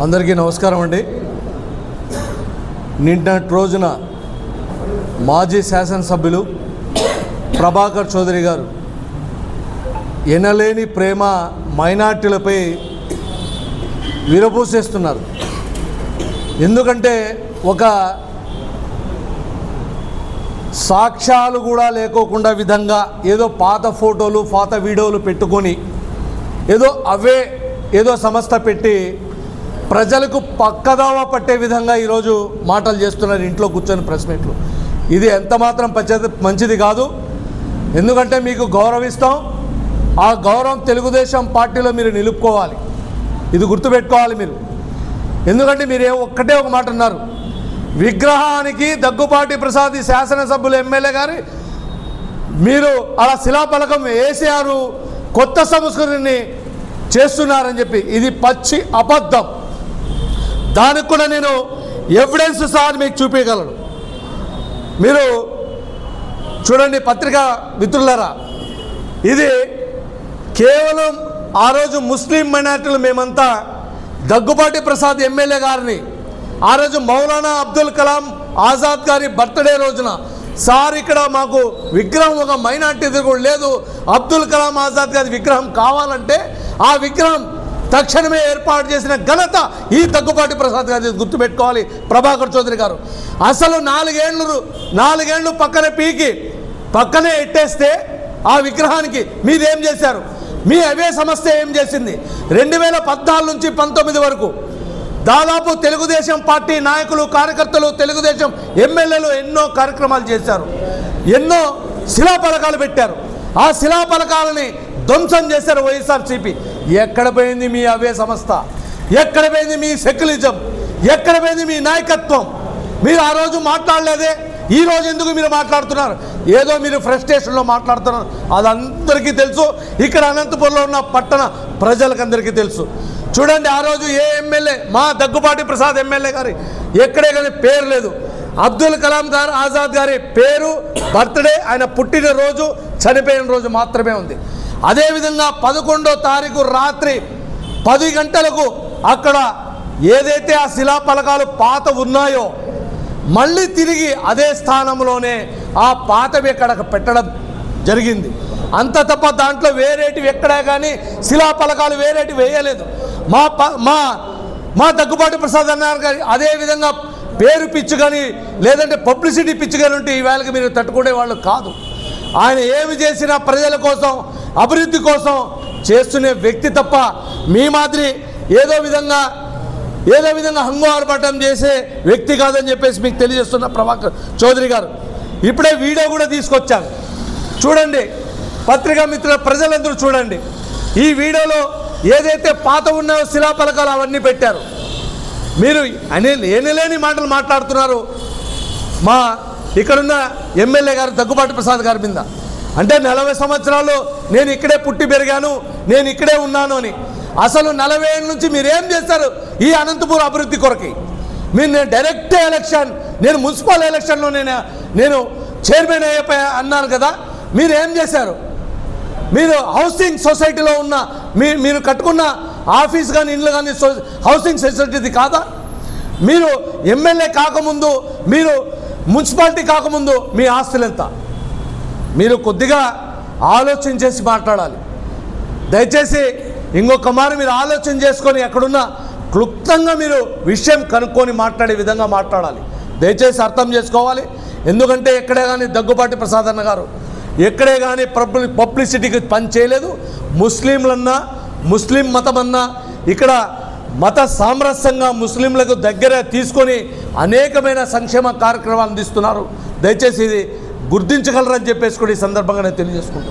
అందరికీ నమస్కారం అండి. నిన్నటి రోజున మాజీ శాసనసభ్యులు ప్రభాకర్ చౌదరి గారు ఎనలేని ప్రేమ మైనార్టీలపై విరబూసేస్తున్నారు. ఎందుకంటే ఒక సాక్ష్యాలు కూడా లేకోకుండా విధంగా ఏదో పాత ఫోటోలు పాత వీడియోలు పెట్టుకొని ఏదో సంస్థ పెట్టి ప్రజలకు పక్కదావ పట్టే విధంగా ఈరోజు మాటలు చేస్తున్నారు ఇంట్లో కూర్చొని ప్రెస్ మీట్లు. ఇది ఎంత మాత్రం మంచిది కాదు. ఎందుకంటే మీకు గౌరవిస్తాం, ఆ గౌరవం తెలుగుదేశం పార్టీలో మీరు నిలుపుకోవాలి. ఇది గుర్తుపెట్టుకోవాలి మీరు. ఎందుకంటే మీరు ఒక్కటే ఒక మాట అన్నారు, విగ్రహానికి దగ్గుపాటి ప్రసాద్ శాసనసభ్యులు ఎమ్మెల్యే గారి మీరు అలా శిలాఫలకం వేసారు, కొత్త సంస్కృతిని చేస్తున్నారని చెప్పి. ఇది పచ్చి అబద్ధం. దానికి కూడా నేను ఎవిడెన్స్ సార్ మీకు చూపించగలను. మీరు చూడండి పత్రికా మిత్రులారా, ఇది కేవలం ఆ రోజు ముస్లిం మైనార్టీలు మేమంతా దగ్గుపాటి ప్రసాద్ ఎమ్మెల్యే గారిని ఆ రోజు మౌలానా అబ్దుల్ కలాం ఆజాద్ గారి బర్త్డే రోజున సార్ ఇక్కడ మాకు విగ్రహం ఒక మైనార్టీ కూడా లేదు, అబ్దుల్ కలాం ఆజాద్ గారి విగ్రహం కావాలంటే ఆ విగ్రహం తక్షణమే ఏర్పాటు చేసిన ఘనత ఈ దగ్గుపాటి ప్రసాద్ గారి. గుర్తుపెట్టుకోవాలి ప్రభాకర్ చౌదరి గారు. అసలు నాలుగేళ్లు పక్కనే ఎట్టేస్తే ఆ విగ్రహానికి మీరేం చేశారు? మీ అవే సంస్థ ఏం చేసింది? 2014 నుంచి 19 వరకు దాదాపు తెలుగుదేశం పార్టీ నాయకులు, కార్యకర్తలు, తెలుగుదేశం ఎమ్మెల్యేలు ఎన్నో కార్యక్రమాలు చేశారు, ఎన్నో శిలాఫలకాలు పెట్టారు. ఆ శిలాఫలకాలని ధ్వంసం చేశారు వైఎస్ఆర్సీపీ. ఎక్కడ పోయింది మీ అవే సంస్థ? ఎక్కడ పోయింది మీ సెక్యులరిజం? ఎక్కడ పోయింది మీ నాయకత్వం? మీరు ఆ రోజు మాట్లాడలేదే, ఈ రోజు ఎందుకు మీరు మాట్లాడుతున్నారు? ఏదో మీరు ఫ్రస్ట్రేషన్లో మాట్లాడుతున్నారు, అది అందరికీ తెలుసు. ఇక్కడ అనంతపురంలో ఉన్న పట్టణ ప్రజలకందరికీ తెలుసు. చూడండి ఆ రోజు ఏ ఎమ్మెల్యే, మా దగ్గుపాటి ప్రసాద్ ఎమ్మెల్యే గారి ఎక్కడే కానీ పేరు లేదు. అబ్దుల్ కలాం గారు ఆజాద్ గారి పేరు, బర్త్డే, ఆయన పుట్టినరోజు, చనిపోయిన రోజు మాత్రమే ఉంది. అదేవిధంగా 11వ తారీఖు రాత్రి 10 గంటలకు అక్కడ ఏదైతే ఆ శిలాఫలకాలు పాత ఉన్నాయో మళ్ళీ తిరిగి అదే స్థానంలోనే ఆ పాతవి అక్కడ పెట్టడం జరిగింది. అంత తప్ప దాంట్లో వేరేటివి ఎక్కడా కానీ శిలాఫలకాలు వేరేటివి వేయలేదు. మా దగ్గుపాటి ప్రసాద్ అన్నారు కానీ అదేవిధంగా పేరు పిచ్చి కానీ లేదంటే పబ్లిసిటీ పిచ్చి కానీ ఉంటే ఈ వేళకి మీరు తట్టుకునే వాళ్ళు కాదు. ఆయన ఏమి చేసినా ప్రజల కోసం, అభివృద్ధి కోసం చేస్తున్న వ్యక్తి తప్ప మీ మాదిరి ఏదో విధంగా హంగు ఆర్భాటం చేసే వ్యక్తి కాదని చెప్పేసి మీకు తెలియజేస్తున్న ప్రభాకర్ చౌదరి గారు. ఇప్పుడే వీడియో కూడా తీసుకొచ్చాను, చూడండి. పత్రికా మిత్రుల ప్రజలందరూ చూడండి. ఈ వీడియోలో ఏదైతే పాత ఉన్నాయో శిలాఫలకాలు అవన్నీ పెట్టారు. మీరు ఎనలేని మాటలు మాట్లాడుతున్నారు మా ఇక్కడున్న ఎమ్మెల్యే గారు దగ్గుపాటి ప్రసాద్ గారి మీద. అంటే 40 సంవత్సరాలు నేను ఇక్కడే పుట్టి పెరిగాను, నేను ఇక్కడే ఉన్నాను అని. అసలు 40 ఏళ్ళ నుంచి మీరేం చేస్తారు ఈ అనంతపురం అభివృద్ధి కొరకి? నేను డైరెక్ట్ ఎలక్షన్, నేను మున్సిపల్ ఎలక్షన్లో నేను చైర్మన్ అయిపోయా అన్నాను కదా, మీరేం చేశారు? మీరు హౌసింగ్ సొసైటీలో ఉన్న మీరు కట్టుకున్న ఆఫీస్ కానీ ఇల్లు కానీ హౌసింగ్ సొసైటీది కాదా? మీరు ఎమ్మెల్యే కాకముందు, మీరు మున్సిపాలిటీ కాకముందు మీ ఆస్తులు ఎంత? మీరు కొద్దిగా ఆలోచన చేసి మాట్లాడాలి. దయచేసి ఇంకొక మారు మీరు ఆలోచన చేసుకొని ఎక్కడున్న క్లుప్తంగా మీరు విషయం కనుక్కొని మాట్లాడే విధంగా మాట్లాడాలి. దయచేసి అర్థం చేసుకోవాలి. ఎందుకంటే ఎక్కడే కానీ దగ్గుపాటి ప్రసాద్ అన్న గారు ఎక్కడే కానీ పబ్లిసిటీకి పని చేయలేదు. ముస్లింలన్నా, ముస్లిం మతమన్నా ఇక్కడ మత సామరస్యంగా ముస్లింలకు దగ్గర తీసుకొని అనేకమైన సంక్షేమ కార్యక్రమాలు అందిస్తున్నారు. దయచేసి ఇది గుర్తించగలరని చెప్పేసి కూడా ఈ సందర్భంగా నేను తెలియజేసుకుంటాను.